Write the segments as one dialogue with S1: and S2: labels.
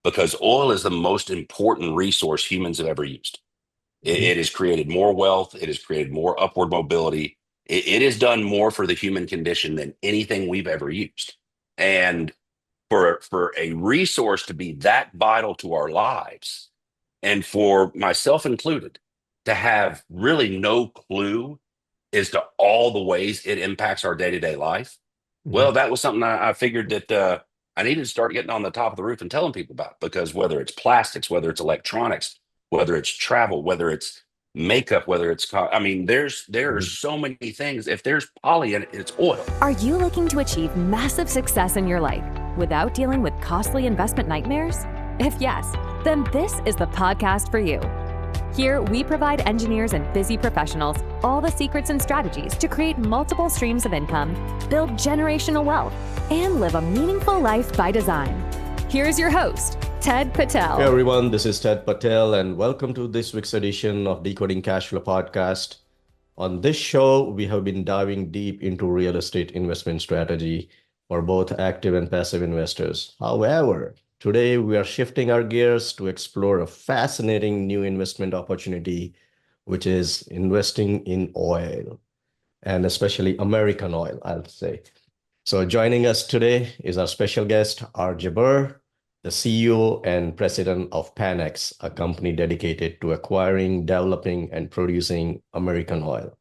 S1: because oil is the most important resource humans have ever used. It
S2: Mhm.
S1: has created more wealth. It has created more upward mobility. It has done more for the human condition than anything we've ever used. And for a resource to be that vital to our lives, and for myself included, to have really no clue as to all the ways it impacts our day-to-day life, well,
S2: Mhm.
S1: that was something I figured that I needed to start getting on the top of the roof and telling people about, because whether it's plastics, whether it's electronics, whether it's travel, whether it's makeup, whether it's I mean, there are
S2: Mhm.
S1: so many things. If there's poly in it, it's oil.
S3: Are you looking to achieve massive success in your life without dealing with costly investment nightmares? If yes, then this is the podcast for you. Here, we provide engineers and busy professionals all the secrets and strategies to create multiple streams of income, build generational wealth, and live a meaningful life by design. Here's your host, Ted
S2: Hey
S3: Patel.
S2: everyone, this is Ted Patel, and welcome to this week's edition of Decoding Cashflow Podcast. On this show, we have been diving deep into real estate investment strategy for both active and passive investors. However, today we are shifting our gears to explore a fascinating new investment opportunity, which is investing in oil, and especially American oil, I'll say. So joining us today is our special guest, RJ Burr, the CEO and president of Panex, a company dedicated to acquiring, developing, and producing American oil.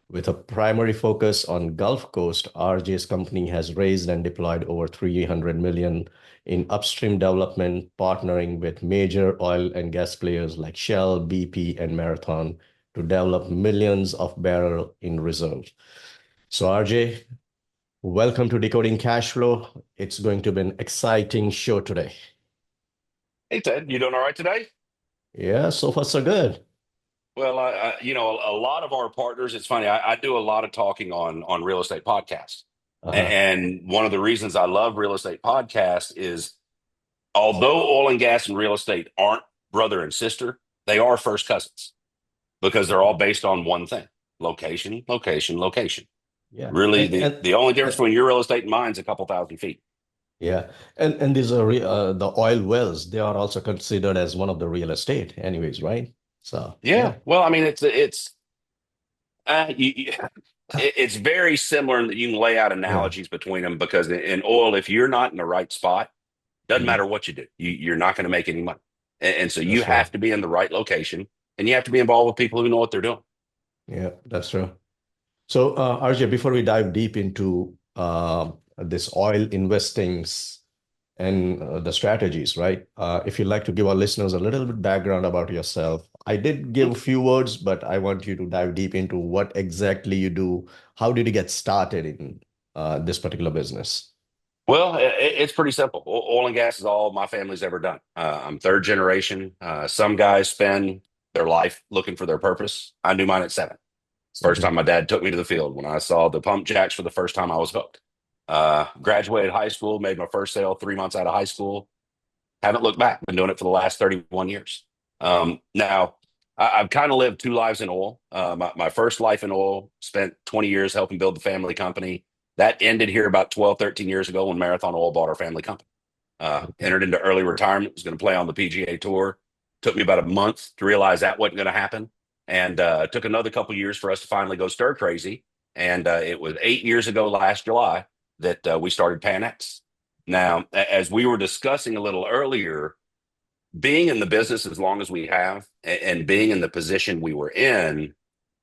S2: With a primary focus on Gulf Coast, RJ's company has raised and deployed over 300 million in upstream development, partnering with major oil and gas players like Shell, BP, and Marathon to develop millions of barrels in reserve. So RJ, welcome to Decoding Cash Flow. It's going to be an exciting show today.
S1: Hey, Ted, you doing all right today?
S2: Yeah, so far so good.
S1: Well, a lot of our partners. It's funny. I do a lot of talking on real estate podcasts,
S2: Uh-huh.
S1: and one of the reasons I love real estate podcasts is, although oil and gas and real estate aren't brother and sister, they are first cousins, because they're all based on one thing: location, location, location.
S2: Yeah,
S1: Really,
S2: and
S1: the only difference
S2: and
S1: between your real estate and mine is a couple thousand feet.
S2: yeah, and these are the oil wells. They are also considered as one of the real estate, anyways, right? So
S1: Yeah.
S2: yeah.
S1: Well, I mean, it's it's very similar in that you can lay out
S2: Yeah.
S1: analogies between them, because in oil, if you're not in the right spot, doesn't
S2: Mhm.
S1: matter what you do, you're not going to make any money. And so you
S2: That's true.
S1: have to be in the right location, and you have to be involved with people who know what they're doing.
S2: Yeah, that's true. So, RJ, before we dive deep into this oil investings and the strategies, right? If you'd like to give our listeners a little bit background about yourself, I did give a few words, but I want you to dive deep into what exactly you do. How did you get started in this particular business?
S1: Well, it's pretty simple. Oil and gas is all my family's ever done. I'm third generation. Some guys spend their life looking for their purpose. I knew mine at 7. First
S2: Mhm.
S1: time my dad took me to the field, when I saw the pump jacks for the first time, I was hooked. Graduated high school, made my first sale 3 months out of high school. Haven't looked back. Been doing it for the last 31 years. Now, I've kind of lived two lives in oil. My first life in oil, spent 20 years helping build the family company. That ended here about 12, 13 years ago when Marathon Oil bought our family company.
S2: Okay.
S1: Entered into early retirement, was going to play on the PGA Tour. Took me about a month to realize that wasn't going to happen. And took another couple years for us to finally go stir crazy. And it was 8 years ago last July that we started Panex. Now, as we were discussing a little earlier, being in the business as long as we have, and being in the position we were in,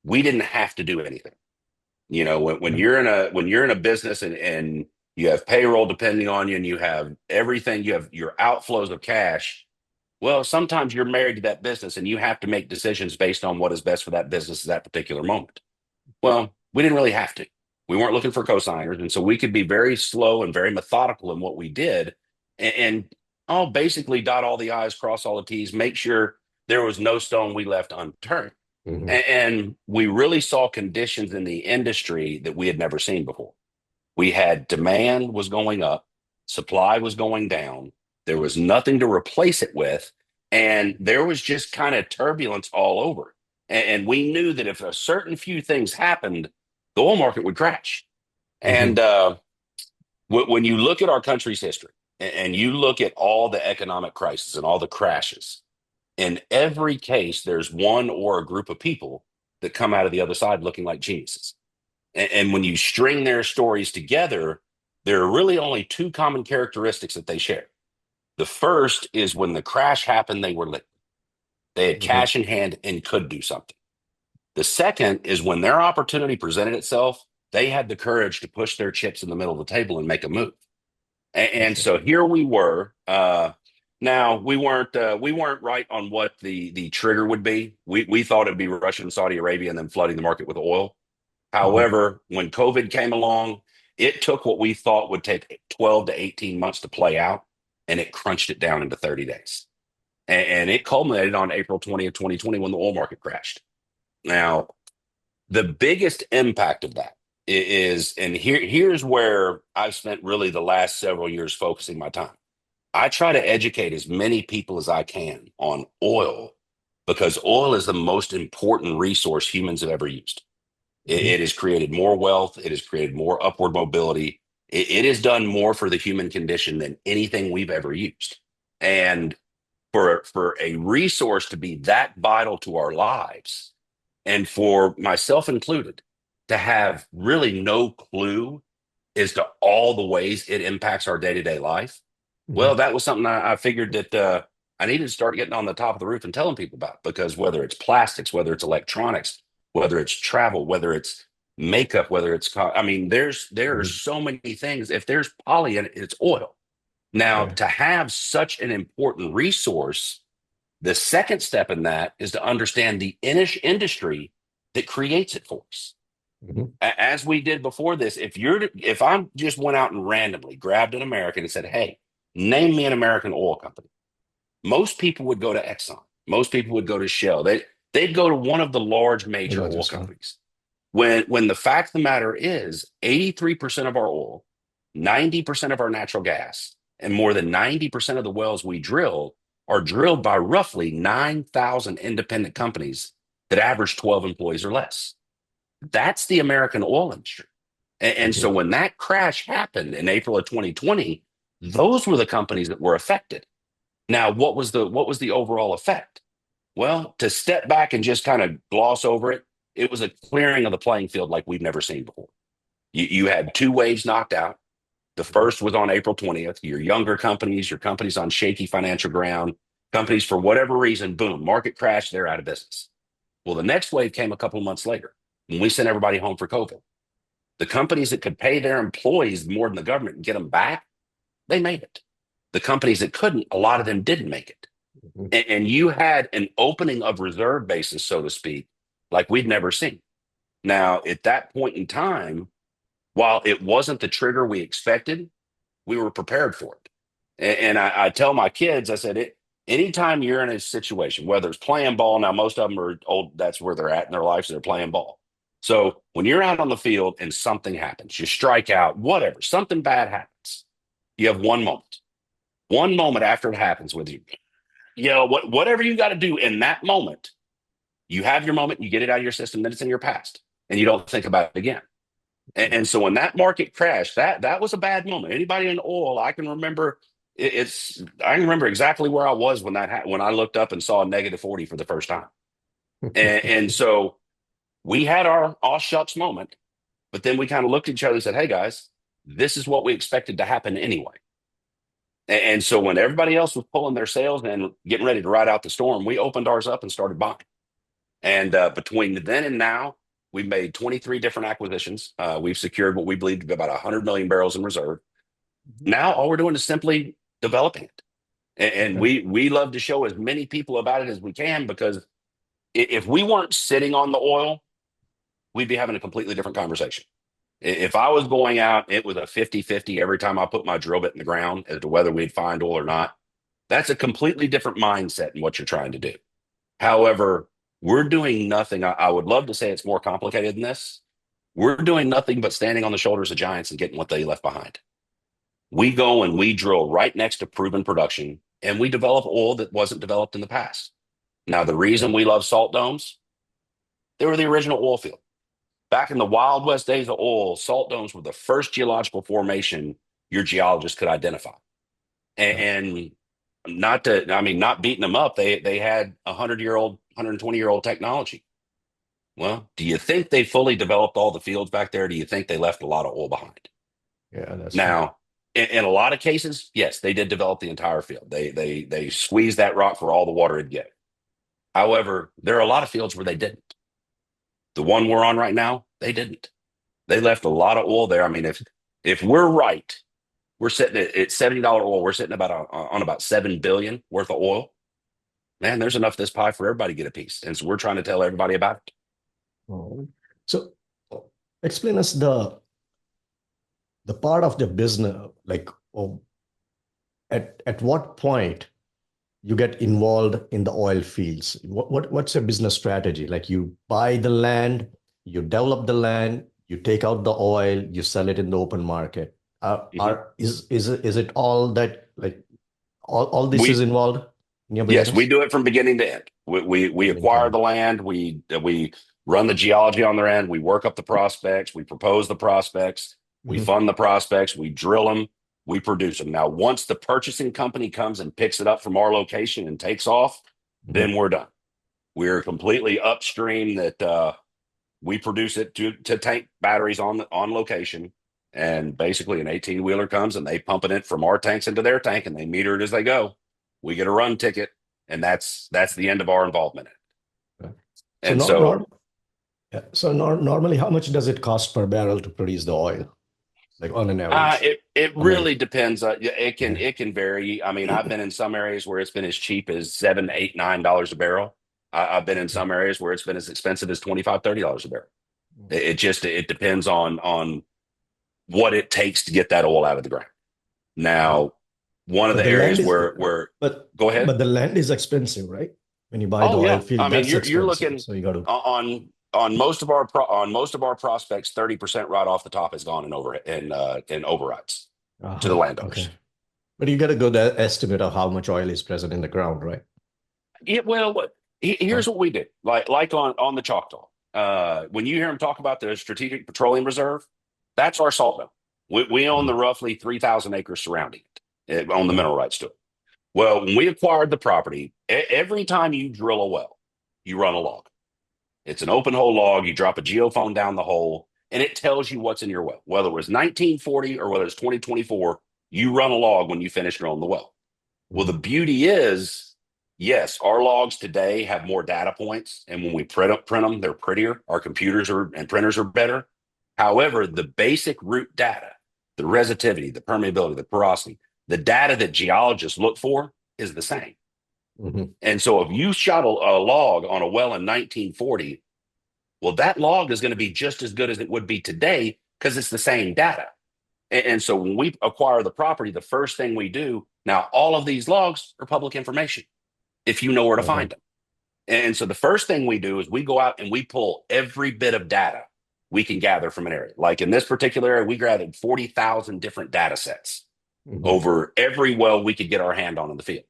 S1: we didn't have to do anything. When
S2: Yeah.
S1: you're in a business, and you have payroll depending on you, and you have everything, you have your outflows of cash. Well, sometimes you're married to that business, and you have to make decisions based on what is best for that business at that particular moment. Well, we didn't really have to. We weren't looking for cosigners, and so we could be very slow and very methodical in what we did, and basically dot all the I's, cross all the T's, make sure there was no stone we left unturned.
S2: Mhm.
S1: And we really saw conditions in the industry that we had never seen before. We had demand was going up, supply was going down, there was nothing to replace it with, and there was just kind of turbulence all over. And we knew that if a certain few things happened, the oil market would crash. And
S2: Mhm.
S1: when you look at our country's history, and you look at all the economic crises and all the crashes, in every case, there's one or a group of people that come out of the other side looking like geniuses. And when you string their stories together, there are really only two common characteristics that they share. The first is when the crash happened, they were lit. They had
S2: Mhm.
S1: cash in hand and could do something. The second is when their opportunity presented itself, they had the courage to push their chips in the middle of the table and make a move. And
S2: Awesome.
S1: so here we were. Now we weren't right on what the trigger would be. We thought it'd be Russia and Saudi Arabia and then flooding the market with oil.
S2: Mhm.
S1: However, when COVID came along, it took what we thought would take 12 to 18 months to play out, and it crunched it down into 30 days. And it culminated on April 20th, 2020, when the oil market crashed. Now, the biggest impact of that is, and here's where I've spent really the last several years focusing my time. I try to educate as many people as I can on oil because oil is the most important resource humans have ever used.
S2: Mhm.
S1: It has created more wealth. It has created more upward mobility. It has done more for the human condition than anything we've ever used. And for a resource to be that vital to our lives, and for myself included, to have really no clue as to all the ways it impacts our day-to-day life,
S2: Mhm.
S1: well, that was something I figured that I needed to start getting on the top of the roof and telling people about, because whether it's plastics, whether it's electronics, whether it's travel, whether it's makeup, whether it's I mean, there are
S2: Mhm.
S1: so many things. If there's poly in it, it's oil. Now,
S2: Right.
S1: to have such an important resource, the second step in that is to understand the industry that creates it for us.
S2: Mhm.
S1: As we did before this, if I just went out and randomly grabbed an American and said, "Hey, name me an American oil company," most people would go to Exxon. Most people would go to Shell. They'd go to one of the large
S2: The
S1: major oil
S2: largest one.
S1: companies. When the fact of the matter is, 83% of our oil, 90% of our natural gas, and more than 90% of the wells we drill are drilled by roughly 9,000 independent companies that average 12 employees or less. That's the American oil industry. And so
S2: Mhm.
S1: when that crash happened in April of 2020, those were the companies that were affected. Now, what was the overall effect? Well, to step back and just kind of gloss over it, it was a clearing of the playing field like we've never seen before. You had two waves knocked out. The
S2: Mhm.
S1: first was on April 20th. Your younger companies, your companies on shaky financial ground, companies for whatever reason, boom, market crash, they're out of business. Well, the next wave came a couple of months later when we sent everybody home for COVID. The companies that could pay their employees more than the government and get them back, they made it. The companies that couldn't, a lot of them didn't make it.
S2: Mhm.
S1: And you had an opening of reserve bases, so to speak, like we'd never seen. Now, at that point in time, while it wasn't the trigger we expected, we were prepared for it. And I tell my kids, I said, anytime you're in a situation, whether it's playing ball, now most of them are old, that's where they're at in their lives, so they're playing ball. So when you're out on the field and something happens, you strike out, whatever, something bad happens, you have one moment after it happens with you. Whatever you got to do in that moment, you have your moment, you get it out of your system, then it's in your past, and you don't think about it again. And so when that market crashed, that was a bad moment. Anybody in oil, I can remember I can remember exactly where I was when when I looked up and saw a -40 for the first time. And so we had our all shucks moment, but then we kind of looked at each other and said, "Hey guys, this is what we expected to happen anyway." And so when everybody else was pulling their sails and getting ready to ride out the storm, we opened ours up and started buying. And between then and now, we've made 23 different acquisitions. We've secured what we believe to be about 100 million barrels in reserve.
S2: Mhm.
S1: Now, all we're doing is simply developing it. And
S2: Okay.
S1: we love to show as many people about it as we can, because if we weren't sitting on the oil, we'd be having a completely different conversation. If I was going out, it was a 50-50 every time I put my drill bit in the ground as to whether we'd find oil or not. That's a completely different mindset in what you're trying to do. However, we're doing nothing. I would love to say it's more complicated than this. We're doing nothing but standing on the shoulders of giants and getting what they left behind. We go and we drill right next to proven production, and we develop oil that wasn't developed in the past. Now, the
S2: Okay.
S1: reason we love salt domes, they were the original oil field. Back in the Wild West days of oil, salt domes were the first geological formation your geologist could identify. and not beating them up. They had 100-year-old, 120-year-old technology. Well, do you think they fully developed all the fields back there? Do you think they left a lot of oil behind?
S2: Yeah, that's true.
S1: Now, in a lot of cases, yes, they did develop the entire field. They squeezed that rock for all the water it'd get. However, there are a lot of fields where they didn't. The one we're on right now, they didn't. They left a lot of oil there. I mean, if we're right, we're sitting at $70 oil. We're sitting on about 7 billion worth of oil. Man, there's enough of this pie for everybody to get a piece. And so we're trying to tell everybody about it.
S2: Oh. So explain us the part of the business, like at what point you get involved in the oil fields. What's your business strategy? Like you buy the land, you develop the land, you take out the oil, you sell it in the open market. Is it all that, like all this is involved in your business?
S1: Yes, we do it from beginning to end. We acquire the land, we run the geology on their end, we work up the prospects, we propose the prospects, we fund the prospects, we drill them, we produce them. Now, once the purchasing company comes and picks it up from our location and takes off, then we're done. We're completely upstream that we produce it to tank batteries on location. And basically an 18-wheeler comes and they pump it in from our tanks into their tank and they meter it as they go. We get a run ticket, and that's the end of our involvement in it. And
S2: so normally, how much does it cost per barrel to produce the oil? Like on an average?
S1: It really depends. It can vary. I mean, I've been in some areas where it's been as cheap as $7, $8, $9 a barrel. I've been in some areas where it's been as expensive as $25, $30 a barrel. It depends on what it takes to get that oil out of the ground. Now, one of the areas where go ahead.
S2: But the land is expensive, right? When you buy the oil field,
S1: I mean,
S2: that's
S1: you're looking.
S2: So you got to
S1: on most of our prospects, 30% right off the top has gone in overrides to the landowners.
S2: Okay. But you got a good estimate of how much oil is present in the ground, right?
S1: Yeah. Well, here's what we did. Like on the Choctaw. When you hear them talk about the Strategic Petroleum Reserve, that's our salt mill. We own the roughly 3,000 acres surrounding it. Own the mineral rights to it. Well, when we acquired the property, every time you drill a well, you run a log. It's an open hole log. You drop a geophone down the hole, and it tells you what's in your well. Whether it was 1940 or whether it's 2024, you run a log when you finish drilling the well. Well, the beauty is, yes, our logs today have more data points, and when we print them, they're prettier. Our computers and printers are better. However, the basic root data, the resistivity, the permeability, the porosity, the data that geologists look for is the same. And so if you shot a log on a well in 1940, well, that log is going to be just as good as it would be today because it's the same data. And so when we acquire the property, the first thing we do, now all of these logs are public information if you know where to find them. And so the first thing we do is we go out and we pull every bit of data we can gather from an area. Like in this particular area, we gathered 40,000 different data sets over every well we could get our hand on in the field.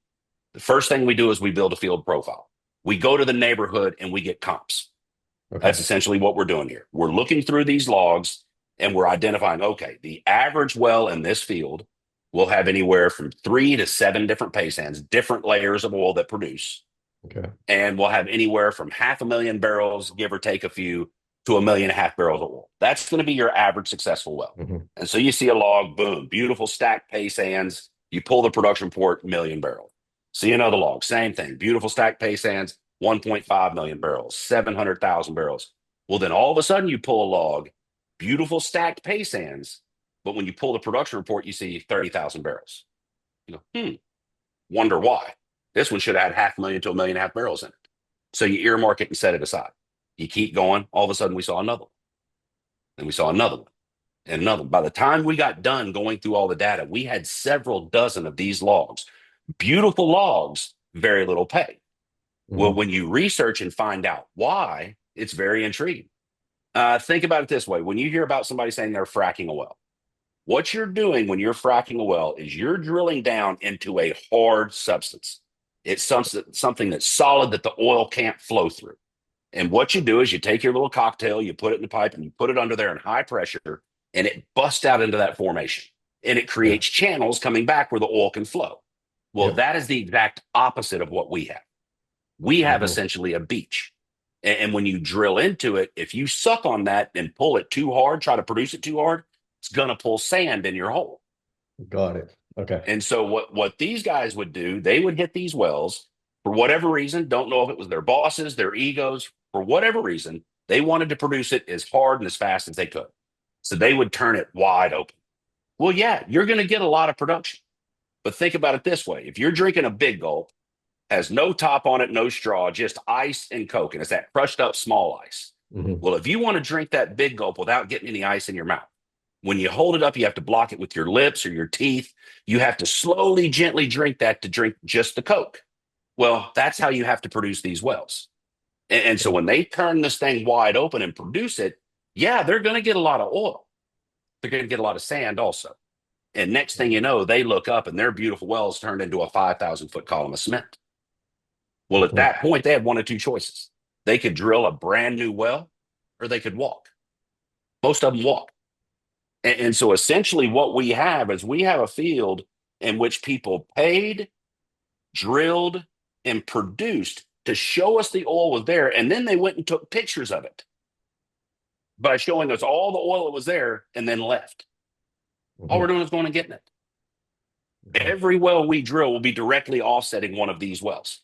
S1: The first thing we do is we build a field profile. We go to the neighborhood and we get comps. That's essentially what we're doing here. We're looking through these logs and we're identifying, okay, the average well in this field will have anywhere from 3 to 7 different pay sands, different layers of oil that produce. And we'll have anywhere from 500,000 barrels, give or take a few, to 1.5 million barrels of oil. That's going to be your average successful well. And so you see a log, boom, beautiful stacked pay sands. You pull the production report, 1 million barrels. See another log, same thing, beautiful stacked pay sands, 1.5 million barrels, 700,000 barrels. Well, then all of a sudden you pull a log, beautiful stacked pay sands, but when you pull the production report, you see 30,000 barrels. You go, wonder why. This one should have had 500,000 to 1.5 million barrels in it. So you earmark it and set it aside. You keep going. All of a sudden we saw another one. And we saw another one and another one. By the time we got done going through all the data, we had several dozen of these logs. Beautiful logs, very little pay. Well, when you research and find out why, it's very intriguing. Think about it this way. When you hear about somebody saying they're fracking a well, what you're doing when you're fracking a well is you're drilling down into a hard substance. It's something that's solid that the oil can't flow through. And what you do is you take your little cocktail, you put it in the pipe, and you put it under there in high pressure, and it busts out into that formation. and it
S2: Yeah.
S1: creates channels coming back where the oil can flow. Well,
S2: Yeah.
S1: that is the exact opposite of what we have. We have
S2: Mhm.
S1: essentially a beach. And when you drill into it, if you suck on that and pull it too hard, try to produce it too hard, it's going to pull sand in your hole.
S2: Got it. Okay.
S1: And so what these guys would do, they would hit these wells for whatever reason, don't know if it was their bosses, their egos, for whatever reason, they wanted to produce it as hard and as fast as they could. So they would turn it wide open. Well, yeah, you're going to get a lot of production. But think about it this way. If you're drinking a big gulp, has no top on it, no straw, just ice and Coke, and it's that crushed up small ice.
S2: Mhm.
S1: Well, if you want to drink that big gulp without getting any ice in your mouth, when you hold it up, you have to block it with your lips or your teeth. You have to slowly, gently drink that to drink just the Coke. Well, that's how you have to produce these wells. And so when they turn this thing wide open and produce it, yeah, they're going to get a lot of oil. They're going to get a lot of sand also. And next thing you know, they look up and their beautiful wells turned into a 5,000-foot column of cement. Well, at that point, they had one of two choices. They could drill a brand new well or they could walk. Most of them walk. And so essentially what we have is we have a field in which people paid, drilled, and produced to show us the oil was there. And then they went and took pictures of it by showing us all the oil that was there and then left. All we're doing is going and getting it. Every well we drill will be directly offsetting one of these wells.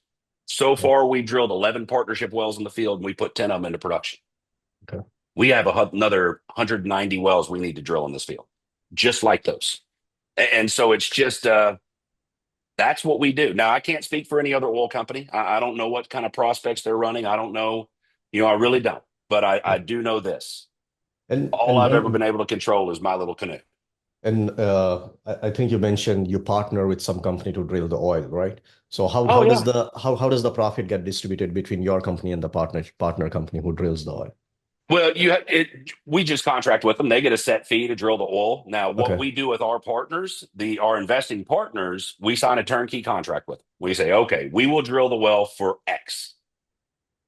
S1: So far, we drilled 11 partnership wells in the field, and we put 10 of them into production.
S2: Okay.
S1: We have another 190 wells we need to drill in this field, just like those. And so it's just, that's what we do. Now, I can't speak for any other oil company. I don't know what kind of prospects they're running. I don't know. I really don't. But I do know this. All I've ever been able to control is my little canoe.
S2: And I think you mentioned you partner with some company to drill the oil, right? So how
S1: yeah.
S2: does the profit get distributed between your company and the partner company who drills the oil?
S1: Well, we just contract with them. They get a set fee to drill the oil. Now, what we do with our partners, our investing partners, we sign a turnkey contract with them. We say, okay, we will drill the well for X.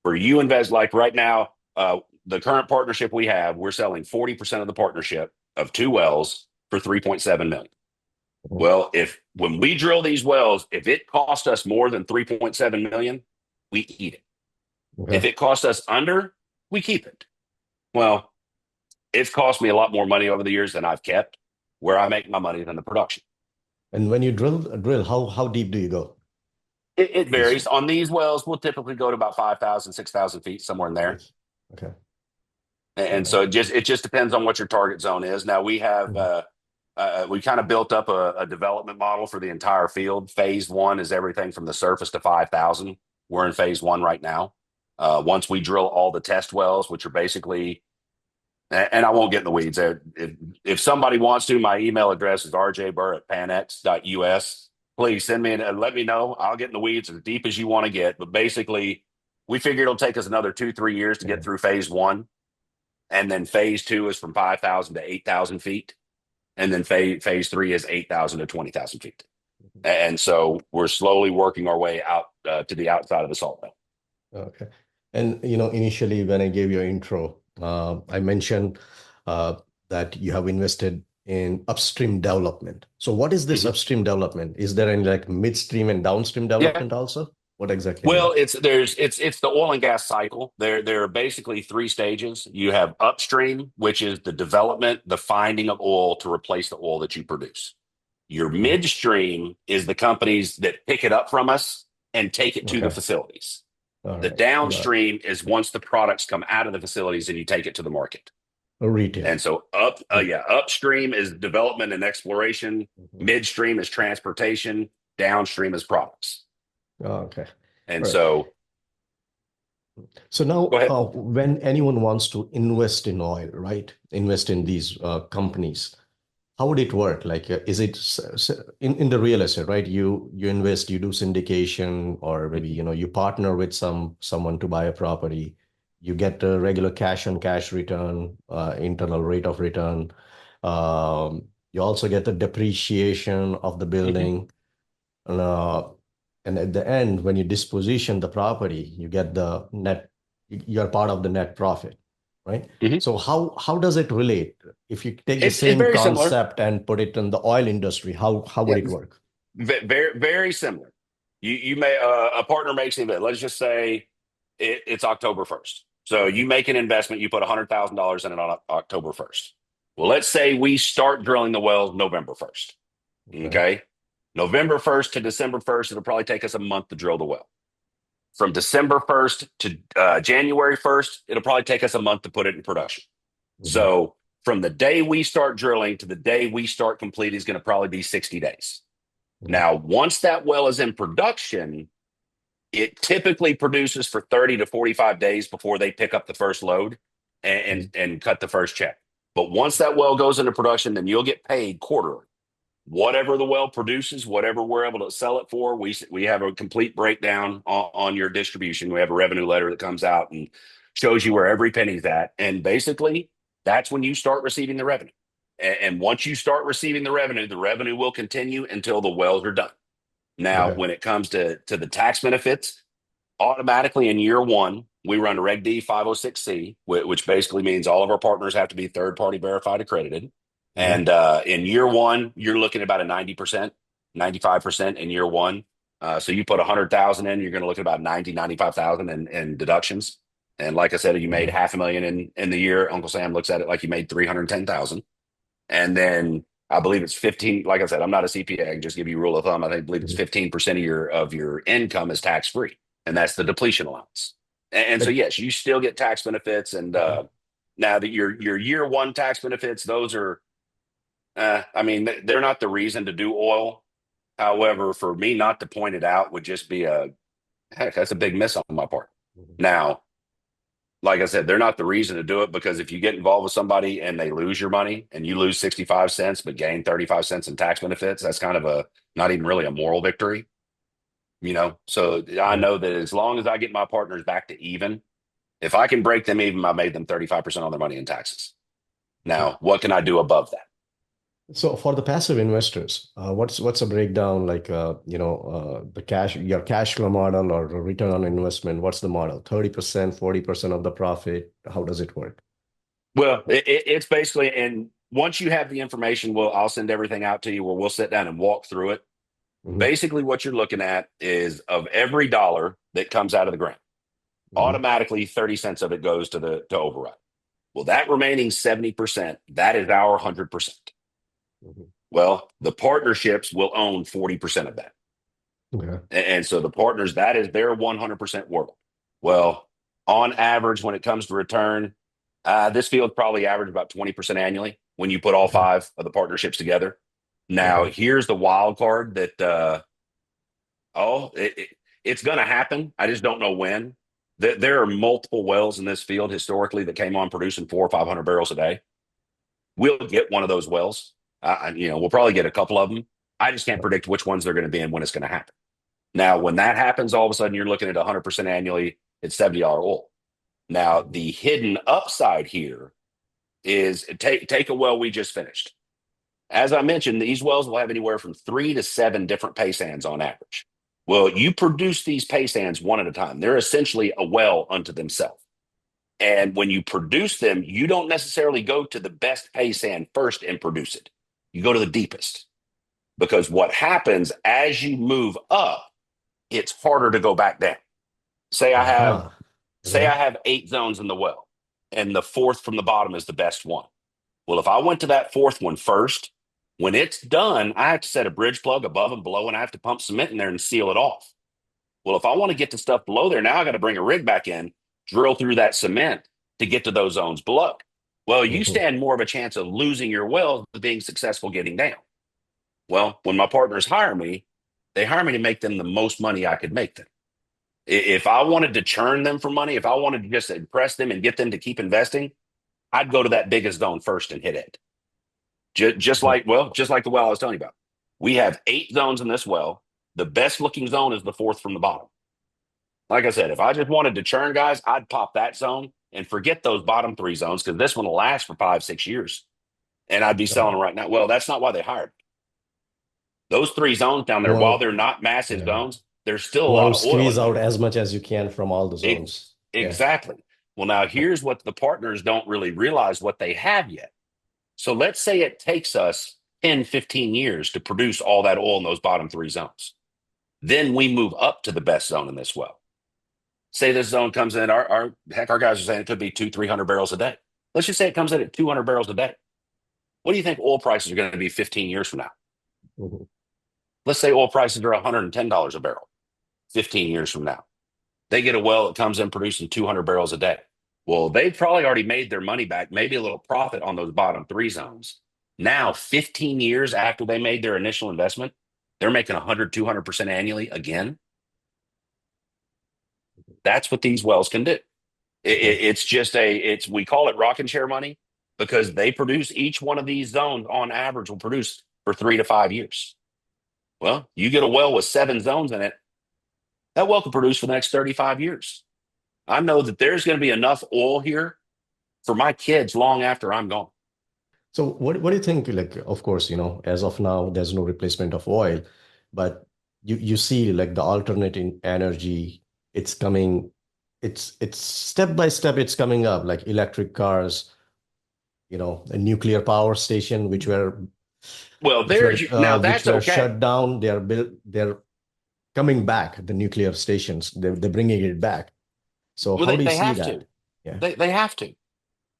S1: For you invest, like right now, the current partnership we have, we're selling 40% of the partnership of 2 wells for $3.7 million. Well, when we drill these wells, if it costs us more than $3.7 million, we eat it. If it costs us under, we keep it. Well, it's cost me a lot more money over the years than I've kept, where I make my money than the production.
S2: And when you drill, how deep do you go?
S1: It varies. On these wells, we'll typically go to about 5,000, 6,000 feet, somewhere in there.
S2: Okay.
S1: And so it just depends on what your target zone is. Now we have we kind of built up a development model for the entire field. Phase 1 is everything from the surface to 5,000. We're in phase 1 right now. Once we drill all the test wells, which are basically, and I won't get in the weeds there. If somebody wants to, my email address is rjburr@panex.us. Please send me and let me know. I'll get in the weeds as deep as you want to get. But basically, we figure it'll take us another 2-3 years to get through phase 1. And then phase 2 is from 5,000 to 8,000 feet. And then phase 3 is 8,000 to 20,000 feet. And so we're slowly working our way out to the outside of the salt belt.
S2: Okay. And, initially when I gave your intro, I mentioned that you have invested in upstream development. So what is this upstream development? Is there any like midstream and downstream development also? What exactly?
S1: Well, it's the oil and gas cycle. There are basically 3 stages. You have upstream, which is the development, the finding of oil to replace the oil that you produce. Your midstream is the companies that pick it up from us and take it to the facilities. The downstream is once the products come out of the facilities and you take it to the market.
S2: Retail.
S1: And so upstream is development and exploration. Midstream is transportation. Downstream is products.
S2: Okay.
S1: And
S2: so now when anyone wants to invest in oil, right? Invest in these companies, how would it work? Like, is it in the real estate, right? You invest, you do syndication, or maybe, you partner with someone to buy a property. You get a regular cash on cash return, internal rate of return. You also get the depreciation of the building. And at the end, when you disposition the property, you get the net, you're part of the net profit, right?
S1: Mhm.
S2: So how does it relate? If you take the
S1: It's
S2: same
S1: very similar.
S2: concept and put it in the oil industry, how would
S1: Yeah,
S2: it work?
S1: very very similar. You may a partner makes an investment. Let's just say it's October 1st. So you make an investment. You put $100,000 in it on October 1st. Well, let's say we start drilling the wells November 1st.
S2: Okay.
S1: Okay, November 1st to December 1st. It'll probably take us a month to drill the well. From December 1st to January 1st, it'll probably take us a month to put it in production.
S2: Mhm.
S1: So from the day we start drilling to the day we start completing is going to probably be 60 days.
S2: Mhm.
S1: Now, once that well is in production, it typically produces for 30 to 45 days before they pick up the first load and cut the first check. But once that well goes into production, then you'll get paid quarterly. Whatever the well produces, whatever we're able to sell it for, we have a complete breakdown on your distribution. We have a revenue letter that comes out and shows you where every penny's at. And basically, that's when you start receiving the revenue. And once you start receiving the revenue will continue until the wells are done. Now,
S2: Okay.
S1: when it comes to the tax benefits, automatically in year one, we run Reg D 506C, which basically means all of our partners have to be third party verified accredited.
S2: Mhm.
S1: And in year one, you're looking at about a 90%, 95% in year one. So you put 100,000 in, you're going to look at about 95,000 in deductions. And like I said, you made
S2: Mhm.
S1: $500,000 in the year. Uncle Sam looks at it like you made 310,000. And then I believe it's 15. Like I said, I'm not a CPA. I can just give you a rule of thumb. Believe it's
S2: Mhm.
S1: 15% of your income is tax free, and that's the depletion allowance. And so
S2: Like,
S1: yes, you still get tax benefits. And now that your year one tax benefits, those are, I mean, they're not the reason to do oil. However, for me not to point it out would just be a heck. That's a big miss on my part.
S2: Mhm.
S1: Now, like I said, they're not the reason to do it, because if you get involved with somebody and they lose your money and you lose 65 cents but gain 35 cents in tax benefits, that's kind of a not even really a moral victory, you know? So I
S2: Yeah.
S1: know that as long as I get my partners back to even, if I can break them even, I made them 35% on their money in taxes.
S2: Okay.
S1: Now, what can I do above that?
S2: So for the passive investors, what's a breakdown like the your cash flow model or the return on investment? What's the model? 30%, 40% of the profit? How does it work?
S1: Well, it's basically, and once you have the information, I'll send everything out to you where we'll sit down and walk through it.
S2: Hmm.
S1: Basically, what you're looking at is of every dollar that comes out of the ground,
S2: Hmm.
S1: automatically 30 cents of it goes to override. Well, that remaining 70%, that is our 100%.
S2: Hmm.
S1: Well, the partnerships will own 40% of that.
S2: Okay.
S1: And so the partners, that is their 100% worth. Well, on average, when it comes to return, this field probably average about 20% annually when you put all
S2: Okay.
S1: five of the partnerships together. Now,
S2: Okay.
S1: here's the wild card that, oh, it's going to happen. I just don't know when. There are multiple wells in this field historically that came on producing 400 or 500 barrels a day. We'll get one of those wells. We'll probably get a couple of them. I just can't predict which ones they're going to be and when it's going to happen. Now, when that happens, all of a sudden you're looking at 100% annually. It's $70 oil. Now, the hidden upside here is take a well we just finished. As I mentioned, these wells will have anywhere from 3 to 7 different pay sands on average. Well, you produce these pay sands one at a time. They're essentially a well unto themselves. And when you produce them, you don't necessarily go to the best pay sand first and produce it. You go to the deepest, because what happens as you move up, it's harder to go back down. Say I have
S2: Aha.
S1: say I
S2: Okay.
S1: have 8 zones in the well, and the fourth from the bottom is the best one. Well, if I went to that fourth one first, when it's done, I have to set a bridge plug above and below, and I have to pump cement in there and seal it off. Well, if I want to get to stuff below there, now I got to bring a rig back in, drill through that cement to get to those zones below. Well, you
S2: Hmm.
S1: stand more of a chance of losing your well than being successful getting down. Well, when my partners hire me, they hire me to make them the most money I could make them. If I wanted to churn them for money, if I wanted to just impress them and get them to keep investing, I'd go to that biggest zone first and hit it. Just like the well I was telling you about. We have 8 zones in this well. The best looking zone is the fourth from the bottom. Like I said, if I just wanted to churn guys, I'd pop that zone and forget those bottom 3 zones, because this one will last for 5, 6 years. And I'd be selling them right now. Well, that's not why they hired me. Those 3 zones down there, while
S2: Well,
S1: they're not massive
S2: yeah.
S1: zones, there's still a
S2: You want
S1: lot
S2: to
S1: of oil
S2: squeeze
S1: in
S2: out
S1: there.
S2: as much as you can from all the
S1: It,
S2: zones. Yeah.
S1: exactly. Well, now here's what the partners don't really realize what they have yet. So let's say it takes us 10, 15 years to produce all that oil in those bottom three zones. Then we move up to the best zone in this well. Say this zone comes in, our guys are saying it could be 200-300 barrels a day. Let's just say it comes in at 200 barrels a day. What do you think oil prices are going to be 15 years from now?
S2: Mhm.
S1: Let's say oil prices are $110 a barrel 15 years from now. They get a well that comes in producing 200 barrels a day. Well, they've probably already made their money back, maybe a little profit on those bottom three zones. Now, 15 years after they made their initial investment, they're making 100, 200% annually again. That's what these wells can do. It's just we call it rocking chair money because they produce each one of these zones on average will produce for 3 to 5 years. Well, you get a well with 7 zones in it, that well can produce for the next 35 years. I know that there's going to be enough oil here for my kids long after I'm gone.
S2: So what do you think? Like, of course, as of now, there's no replacement of oil, but you see like the alternating energy, it's coming, it's step by step, it's coming up, like electric cars, a nuclear power station,
S1: Well,
S2: which
S1: that's
S2: were
S1: okay.
S2: shut down. They're coming back, the nuclear stations. They're bringing it back. So
S1: Well,
S2: how do you
S1: they
S2: see
S1: have to.
S2: that? Yeah.
S1: They have to.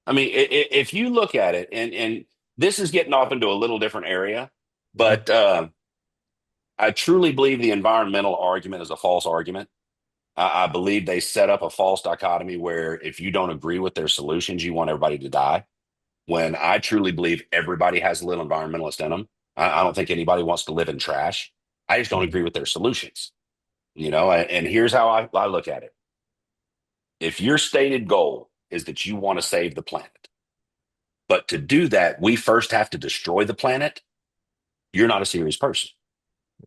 S1: I mean, if you look at it, and this is getting off into a little different area,
S2: Mhm.
S1: but I truly believe the environmental argument is a false argument. I believe they set up a false dichotomy where if you don't agree with their solutions, you want everybody to die. When I truly believe everybody has a little environmentalist in them. I don't think anybody wants to live in trash. I just don't
S2: Mhm.
S1: agree with their solutions. And here's how I look at it. If your stated goal is that you want to save the planet, but to do that, we first have to destroy the planet, you're not a serious person.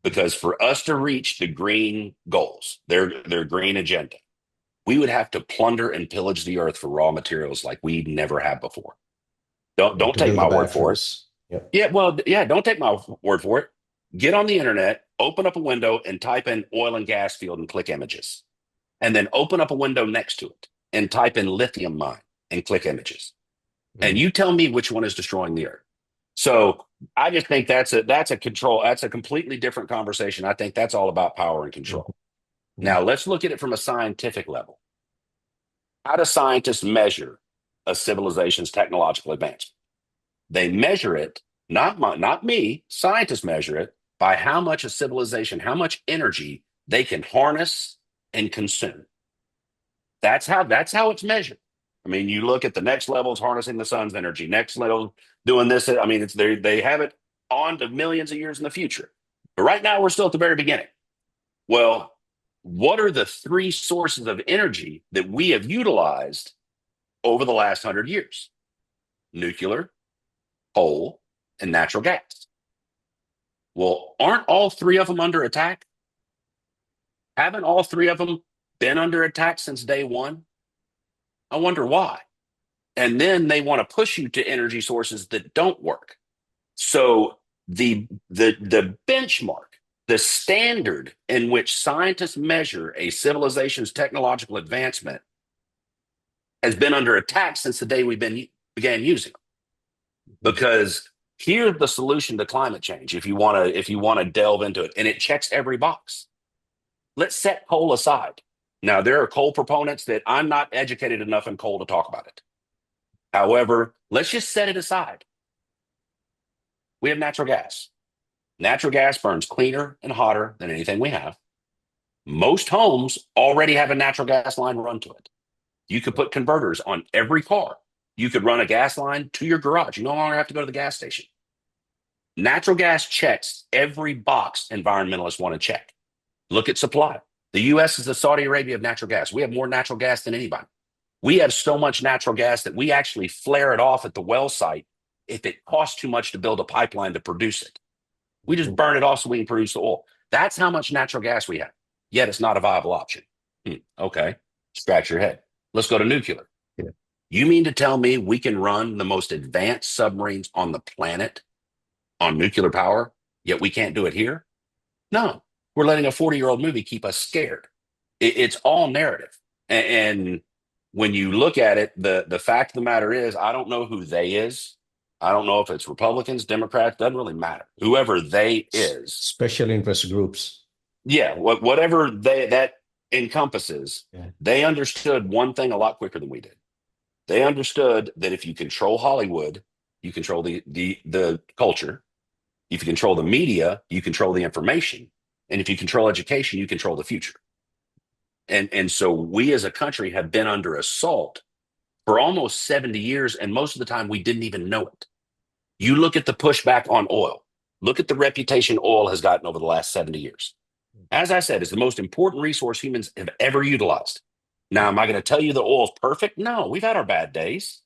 S1: Because for us to reach the green goals, their green agenda, we would have to plunder and pillage the earth for raw materials like we never have before. Don't
S2: To
S1: take
S2: build the
S1: my word for it.
S2: batteries. Yep.
S1: Yeah, well, yeah, don't take my word for it. Get on the internet, open up a window and type in oil and gas field and click images. And then open up a window next to it and type in lithium mine and click images. And
S2: Mhm.
S1: you tell me which one is destroying the earth. So I just think that's a completely different conversation. I think that's all about power and control.
S2: Mhm.
S1: Now let's look at it from a scientific level. How do scientists measure a civilization's technological advancement? They measure it, not me, scientists measure it by how much a civilization, how much energy they can harness and consume. That's how it's measured. I mean, you look at the next level is harnessing the sun's energy, next level doing this. I mean, they have it on to millions of years in the future. But right now we're still at the very beginning. Well, what are the 3 sources of energy that we have utilized over the last 100 years? Nuclear, coal, and natural gas. Well, aren't all 3 of them under attack? Haven't all 3 of them been under attack since day one? I wonder why. And then they want to push you to energy sources that don't work. So the benchmark, the standard in which scientists measure a civilization's technological advancement has been under attack since the day began using them. Because here's the solution to climate change if you want to delve into it, and it checks every box. Let's set coal aside. Now, there are coal proponents that I'm not educated enough in coal to talk about it. However, let's just set it aside. We have natural gas. Natural gas burns cleaner and hotter than anything we have. Most homes already have a natural gas line run to it. You could put converters on every car. You could run a gas line to your garage. You no longer have to go to the gas station. Natural gas checks every box environmentalists want to check. Look at supply. The U.S. is the Saudi Arabia of natural gas. We have more natural gas than anybody. We have so much natural gas that we actually flare it off at the well site if it costs too much to build a pipeline to produce it. We just burn it off so we can produce the oil. That's how much natural gas we have. Yet it's not a viable option. Okay, scratch your head. Let's go to nuclear.
S2: Yeah.
S1: You mean to tell me we can run the most advanced submarines on the planet on nuclear power, yet we can't do it here? No, we're letting a 40-year-old movie keep us scared. It's all narrative. And when you look at it, the fact of the matter is, I don't know who they is. I don't know if it's Republicans, Democrats, doesn't really matter. Whoever they is,
S2: Special interest groups.
S1: yeah, whatever that encompasses,
S2: Yeah.
S1: they understood one thing a lot quicker than we did. They understood that if you control Hollywood, you control the culture. If you control the media, you control the information. And if you control education, you control the future. And so we as a country have been under assault for almost 70 years. And most of the time we didn't even know it. You look at the pushback on oil, look at the reputation oil has gotten over the last 70 years. As I said, it's the most important resource humans have ever utilized. Now, am I going to tell you the oil's perfect? No, we've had our bad days.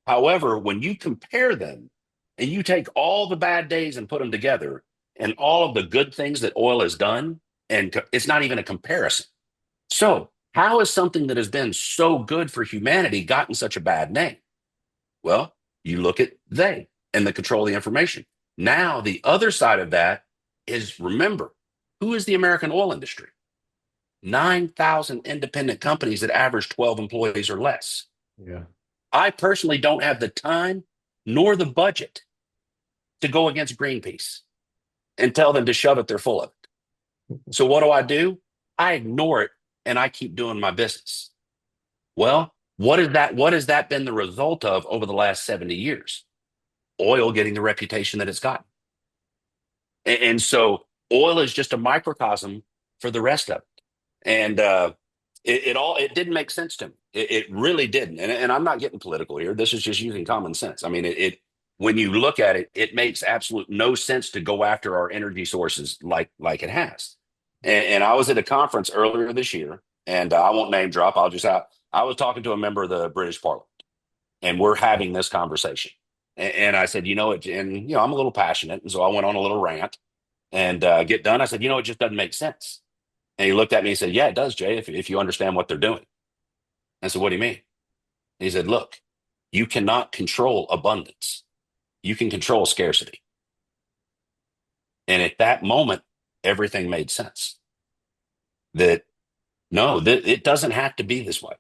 S1: However, when you compare them and you take all the bad days and put them together and all of the good things that oil has done, and it's not even a comparison. So how has something that has been so good for humanity gotten such a bad name? Well, you look at they and the control of the information. Now, the other side of that is, remember, who is the American oil industry? 9,000 independent companies that average 12 employees or less.
S2: Yeah.
S1: I personally don't have the time nor the budget to go against Greenpeace and tell them to shove it, they're full of it. So what do? I ignore it and I keep doing my business. Well, what has that been the result of over the last 70 years? Oil getting the reputation that it's gotten. And so oil is just a microcosm for the rest of it. And it didn't make sense to me. It really didn't. And I'm not getting political here. This is just using common sense. I mean, when you look at it, it makes absolute no sense to go after our energy sources like it has. And I was at a conference earlier this year, and I won't name drop. I was talking to a member of the British Parliament, and we're having this conversation. And I said, I'm a little passionate, and so I went on a little rant. And get done. I said, it just doesn't make sense. And he looked at me and said, yeah, it does, Jay, if you understand what they're doing. I said, what do you mean? And he said, look, you cannot control abundance. You can control scarcity. And at that moment, everything made sense. That it doesn't have to be this way.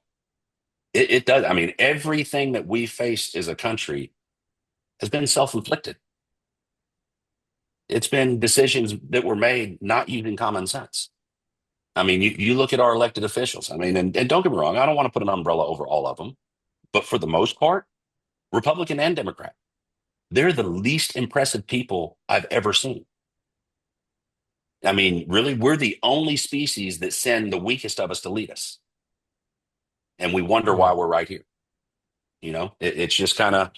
S1: It does. I mean, everything that we face as a country has been self-inflicted. It's been decisions that were made not using common sense. I mean, you look at our elected officials. I mean, and don't get me wrong, I don't want to put an umbrella over all of them, but for the most part, Republican and Democrat, they're the least impressive people I've ever seen. I mean, really, we're the only species that send the weakest of us to lead us. And we wonder why we're right here. It's just kind of,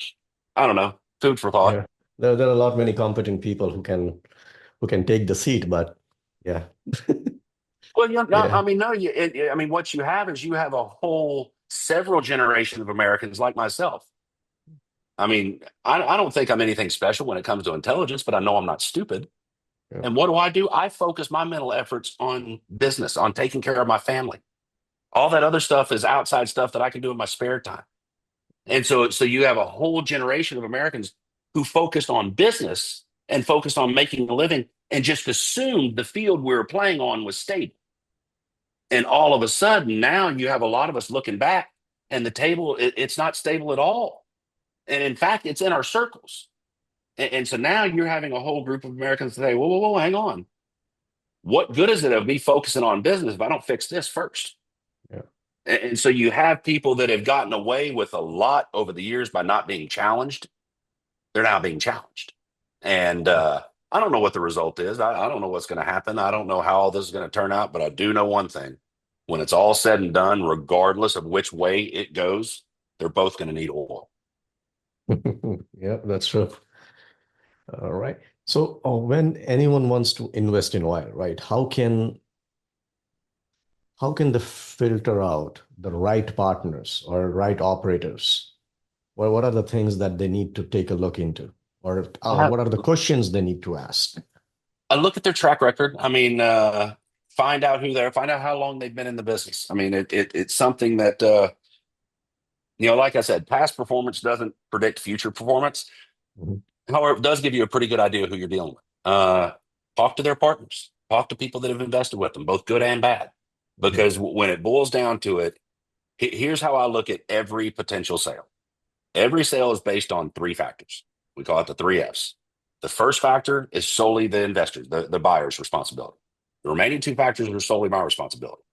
S1: I don't know, food for thought.
S2: Yeah. There are a lot many competent people who can take the seat, but yeah.
S1: Well,
S2: Yeah.
S1: I mean, no, what you have is you have a whole several generations of Americans like myself. I mean, I don't think I'm anything special when it comes to intelligence, but I know I'm not stupid.
S2: Yeah.
S1: And what do? I focus my mental efforts on business, on taking care of my family. All that other stuff is outside stuff that I can do in my spare time. And so you have a whole generation of Americans who focused on business and focused on making a living and just assumed the field we were playing on was stable. And all of a sudden, now you have a lot of us looking back and the table, it's not stable at all. And in fact, it's in our circles. And so now you're having a whole group of Americans say, whoa, hang on. What good is it of me focusing on business if I don't fix this first?
S2: Yeah.
S1: And so you have people that have gotten away with a lot over the years by not being challenged. They're now being challenged. And I don't know what the result is. I don't know what's going to happen. I don't know how all this is going to turn out, but I do know one thing. When it's all said and done, regardless of which way it goes, they're both going to need oil.
S2: Yeah, that's true. All right. So when anyone wants to invest in oil, right, how can they filter out the right partners or right operators? Or what are the things that they need to take a look into? Or what are the questions they need to ask?
S1: I look at their track record. I mean, find out who they're, find out how long they've been in the business. I mean, it's something that, like I said, past performance doesn't predict future performance.
S2: Mm-hmm.
S1: However, it does give you a pretty good idea of who you're dealing with. Talk to their partners. Talk to people that have invested with them, both good and bad. Because when it boils down to it, Here's how I look at every potential sale. Every sale is based on three factors. We call it the three F's. The first factor is solely the investor, the buyer's responsibility. The remaining two factors are solely my responsibility.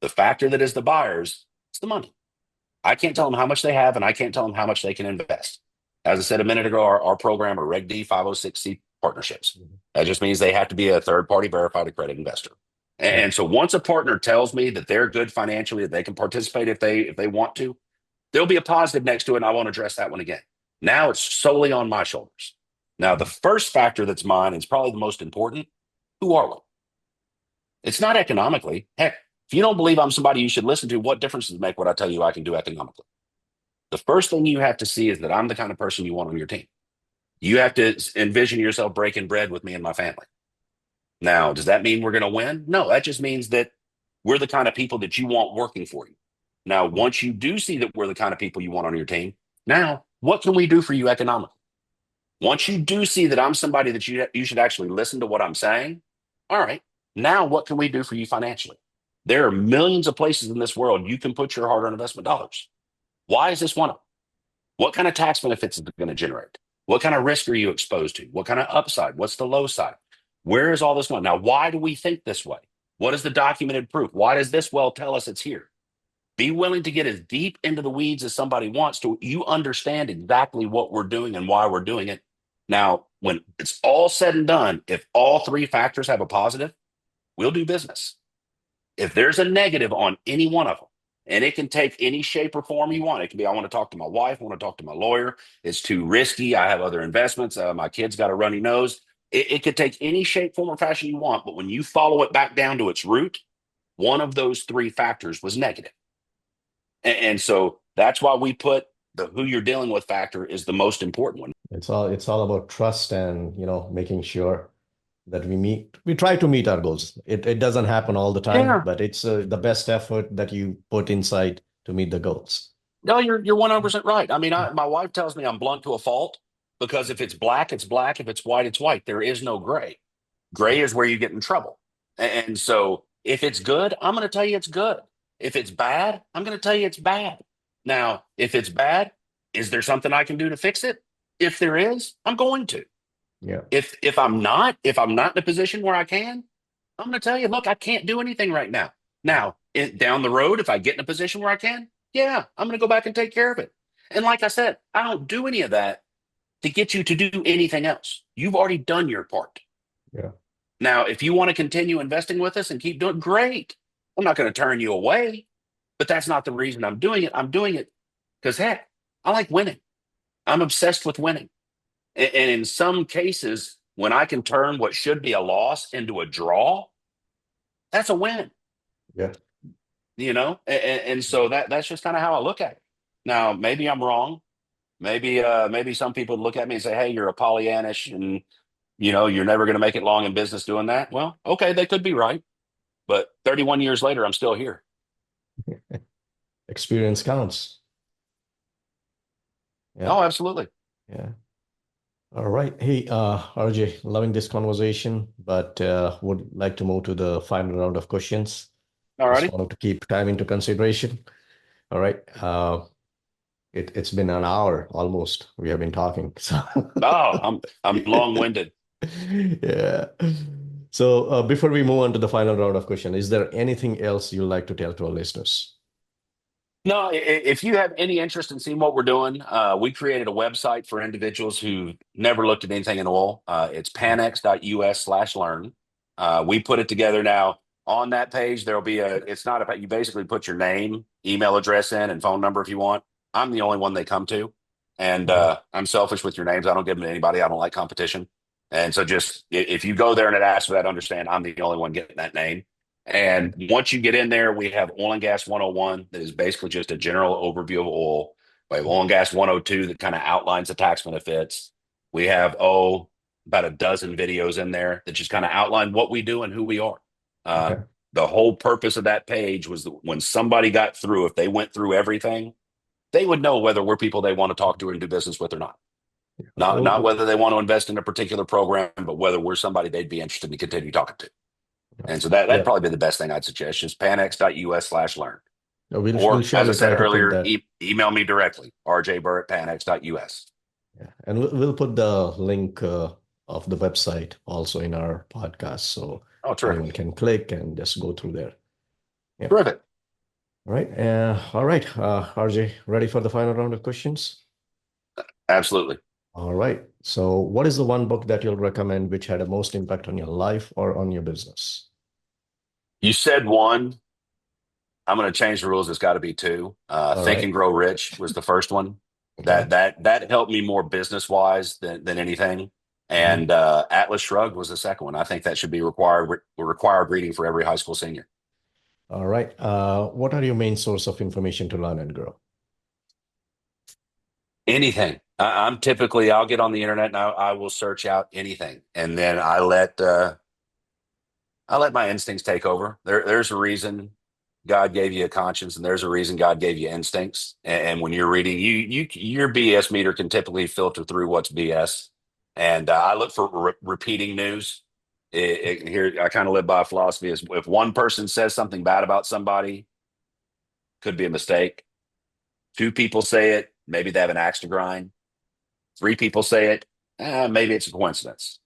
S1: The factor that is the buyer's, it's the money. I can't tell them how much they have, and I can't tell them how much they can invest. As I said a minute ago, our program are Reg D 506C partnerships. That just means they have to be a third-party verified accredited investor. And so once a partner tells me that they're good financially, that they can participate if they want to, there'll be a positive next to it, and I won't address that one again. Now it's solely on my shoulders. Now, the first factor that's mine is probably the most important. Who are we? It's not economically. Heck, if you don't believe I'm somebody you should listen to, what difference does it make what I tell you I can do economically? The first thing you have to see is that I'm the kind of person you want on your team. You have to envision yourself breaking bread with me and my family. Now, does that mean we're going to win? No, that just means that we're the kind of people that you want working for you. Now, once you do see that we're the kind of people you want on your team, now what can we do for you economically? Once you do see that I'm somebody that you should actually listen to what I'm saying, all right, now what can we do for you financially? There are millions of places in this world you can put your hard-earned investment dollars. Why is this one of them? What kind of tax benefits is it going to generate? What kind of risk are you exposed to? What kind of upside? What's the low side? Where is all this going? Now, why do we think this way? What is the documented proof? Why does this well tell us it's here? Be willing to get as deep into the weeds as somebody wants to. You understand exactly what we're doing and why we're doing it. Now, when it's all said and done, if all three factors have a positive, we'll do business. If there's a negative on any one of them, and it can take any shape or form you want. It can be, I want to talk to my wife. I want to talk to my lawyer. It's too risky. I have other investments. My kid's got a runny nose. It could take any shape, form, or fashion you want. But when you follow it back down to its root, one of those three factors was negative. And so that's why we put the who you're dealing with factor is the most important one.
S2: It's all about trust and, making sure that we try to meet our goals. It doesn't happen all the time, but it's the best effort that you put inside to meet the goals.
S1: No, you're 100% right. I mean, my wife tells me I'm blunt to a fault because if it's black, it's black. If it's white, it's white. There is no gray. Gray is where you get in trouble. And so if it's good, I'm going to tell you it's good. If it's bad, I'm going to tell you it's bad. Now, if it's bad, is there something I can do to fix it? If there is, I'm going to.
S2: Yeah.
S1: If I'm not in a position where I can, I'm going to tell you, look, I can't do anything right now. Now, down the road, if I get in a position where I can, yeah, I'm going to go back and take care of it. And like I said, I don't do any of that to get you to do anything else. You've already done your part.
S2: Yeah.
S1: Now, if you want to continue investing with us and keep doing great, I'm not going to turn you away, but that's not the reason I'm doing it. I'm doing it because, heck, I like winning. I'm obsessed with winning. And in some cases, when I can turn what should be a loss into a draw, that's a win.
S2: Yeah.
S1: And so that's just kind of how I look at it. Now, maybe I'm wrong. Maybe some people look at me and say, hey, you're a Pollyannish and, you're never going to make it long in business doing that. Well, okay, they could be right. But 31 years later, I'm still here.
S2: Experience counts. Yeah.
S1: Oh, absolutely.
S2: Yeah. All right. Hey, RJ, loving this conversation, but would like to move to the final round of questions.
S1: All righty.
S2: Just wanted to keep time into consideration. All right. It's been an hour almost. We have been talking. So
S1: I'm long-winded.
S2: Yeah. So before we move on to the final round of questions, is there anything else you'd like to tell to our listeners?
S1: No, if you have any interest in seeing what we're doing, we created a website for individuals who never looked at anything in oil. It's panex.us/learn. We put it together now. On that page, there'll be it's not about, you basically put your name, email address in, and phone number if you want. I'm the only one they come to. And I'm selfish with your names. I don't give them to anybody. I don't like competition. And so just if you go there and it asks for that, understand I'm the only one getting that name. And once you get in there, we have Oil and Gas 101 that is basically just a general overview of oil. We have Oil and Gas 102 that kind of outlines the tax benefits. We have, about a dozen videos in there that just kind of outline what we do and who we are.
S2: Okay.
S1: The whole purpose of that page was that when somebody got through, if they went through everything, they would know whether we're people they want to talk to and do business with or not. Not whether they want to invest in a particular program, but whether we're somebody they'd be interested in continue talking to. And so that'd probably be the best thing I'd suggest, just panex.us/learn.
S2: We'll
S1: Or, as I
S2: surely
S1: said
S2: try to put
S1: earlier,
S2: that.
S1: email me directly, rjburr@panex.us.
S2: Yeah. And we'll put the link of the website also in our podcast, so
S1: Oh,
S2: anyone
S1: terrific.
S2: can click and just go through there. Yeah.
S1: Terrific.
S2: All right. All right. RJ, ready for the final round of questions?
S1: Absolutely.
S2: All right. So, what is the one book that you'll recommend which had the most impact on your life or on your business?
S1: You said one. I'm going to change the rules. It's got to be two.
S2: All
S1: Think
S2: right.
S1: and Grow Rich was the first one.
S2: Okay.
S1: That helped me more business wise than anything. And Atlas Shrugged was the second one. I think that should be required reading for every high school senior.
S2: All right. What are your main source of information to learn and grow?
S1: Anything. I'll get on the internet and I will search out anything, and then I let my instincts take over. There's a reason God gave you a conscience, and there's a reason God gave you instincts. And when you're reading, your BS meter can typically filter through what's BS. And I look for repeating news. Here, I kind of live by a philosophy: is if one person says something bad about somebody, could be a mistake. Two people say it, maybe they have an axe to grind. Three people say it, maybe it's a coincidence.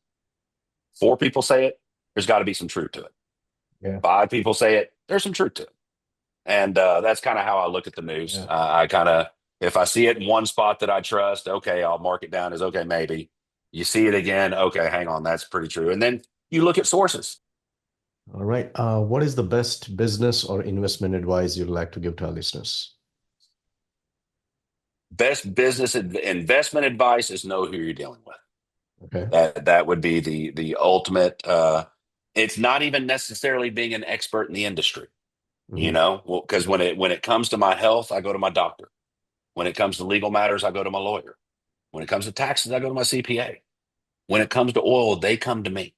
S1: Four people say it, there's got to be some truth to it.
S2: Yeah.
S1: Five people say it, there's some truth to it. And that's kind of how I look at the news.
S2: Yeah.
S1: If I see it in one spot that I trust, okay, I'll mark it down as okay, maybe. You see it again, okay, hang on, that's pretty true. And then you look at sources.
S2: All right. What is the best business or investment advice you'd like to give to our listeners?
S1: Best business investment advice is know who you're dealing with.
S2: Okay.
S1: That would be the ultimate. It's not even necessarily being an expert in the industry, because when it comes to my health, I go to my doctor. When it comes to legal matters, I go to my lawyer. When it comes to taxes, I go to my CPA. When it comes to oil, they come to me.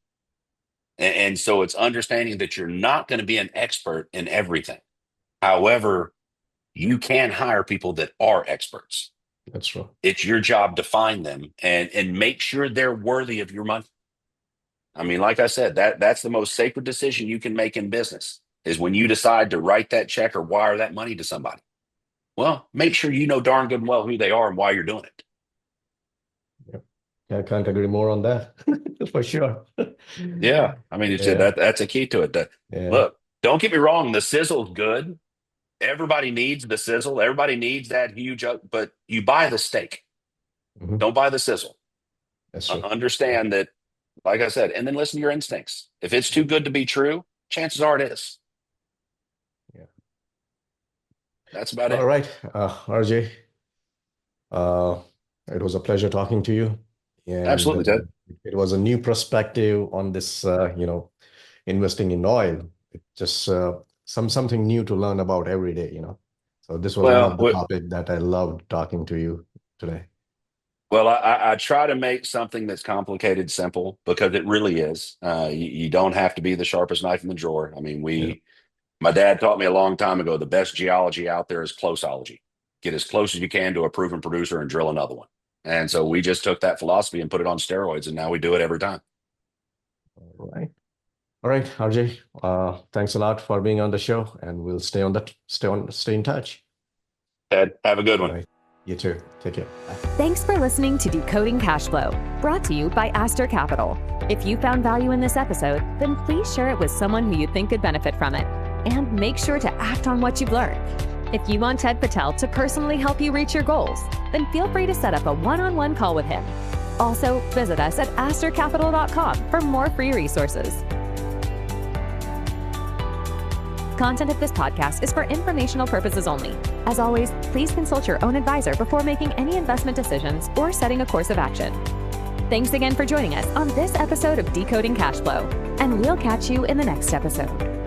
S1: And so it's understanding that you're not going to be an expert in everything. However, you can hire people that are experts.
S2: That's true.
S1: It's your job to find them and make sure they're worthy of your money. I mean, like I said, that's the most sacred decision you can make in business is when you decide to write that check or wire that money to somebody. Well, make sure you know darn good and well who they are and why you're doing it.
S2: Yep. I can't agree more on that for sure.
S1: Yeah. I mean, that's a key to it. Look, don't get me wrong. The sizzle's good. Everybody needs the sizzle. Everybody needs that huge, but you buy the steak. Don't buy the sizzle.
S2: That's true.
S1: Understand that, like I said, and then listen to your instincts. If it's too good to be true, chances are it is.
S2: Yeah.
S1: That's about it.
S2: All right, RJ. It was a pleasure talking to you. And
S1: Absolutely, Ted.
S2: It was a new perspective on this, investing in oil. It just something new to learn about every day, So this was one of the topic that I loved talking to you today.
S1: Well, I try to make something that's complicated simple because it really is. You don't have to be the sharpest knife in the drawer. I mean, my dad taught me a long time ago, the best geology out there is closeology. Get as close as you can to a proven producer and drill another one. And so we just took that philosophy and put it on steroids, and now we do it every time.
S2: All right, RJ. Thanks a lot for being on the show, and we'll stay in touch.
S1: Ted, have a good one.
S2: All right. You too. Take care. Bye.
S3: Thanks for listening to Decoding Cash Flow, brought to you by Aster Capital. If you found value in this episode, then please share it with someone who you think could benefit from it. And make sure to act on what you've learned. If you want Ted Patel to personally help you reach your goals, then feel free to set up a one-on-one call with him. Also, visit us at astercapital.com for more free resources. Content of this podcast is for informational purposes only. As always, please consult your own advisor before making any investment decisions or setting a course of action. Thanks again for joining us on this episode of Decoding Cash Flow, and we'll catch you in the next episode.